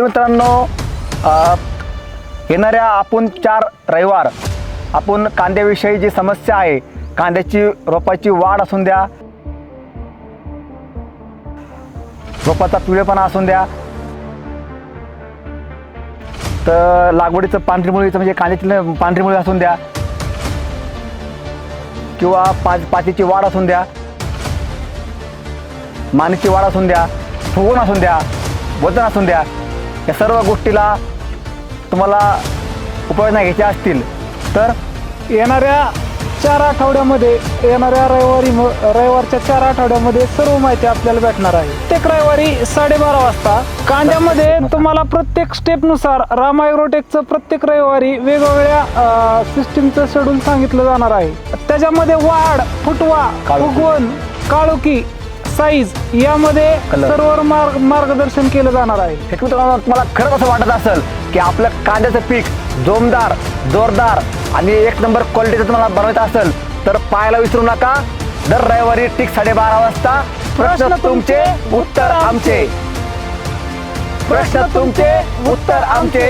मित्रांनो, येणाऱ्या आपण 4 रविवार आपण कांद्याविषयी जी समस्या आहे, कांद्याची रोपाची वाढ असून द्या, रोपाचा पिवळेपणा असून द्या, तर लागवडीचं पांढरी मुळीचं म्हणजे कांद्याची पांढरी मुळी असून द्या, किंवा पातीची वाढ असून द्या, मानीची वाढ असून द्या, फुगवण असून द्या, वजन असून द्या, या सर्व गोष्टीला तुम्हाला उपाययोजना घ्यायच्या असतील तर येणाऱ्या 4 आठवड्यामध्ये रविवारच्या 4 आठवड्यामध्ये सर्व माहिती आपल्याला भेटणार आहे. प्रत्येक रविवारी 12:30 वाजता कांद्यामध्ये तुम्हाला प्रत्येक स्टेपनुसार राम ॲग्रोटेकचं प्रत्येक रविवारी वेगवेगळ्या सिस्टीमचं शेड्यूल सांगितलं जाणार आहे. त्याच्यामध्ये वाढ, फुटवा, फुगवण, काळोखी, साईज यामध्ये सर्व मार्गदर्शन केलं जाणार आहे. तुम्हाला खरंच असं वाटत असेल की आपलं कांद्याचं पीक जोमदार, जोरदार आणि 1 नंबर क्वालिटीचं तुम्हाला बनवायचं असेल तर पाहायला विसरू नका. दर रविवारी ठीक 12:30 वाजता प्रश्न तुमचे उत्तर आमचे, प्रश्न तुमचे उत्तर आमचे.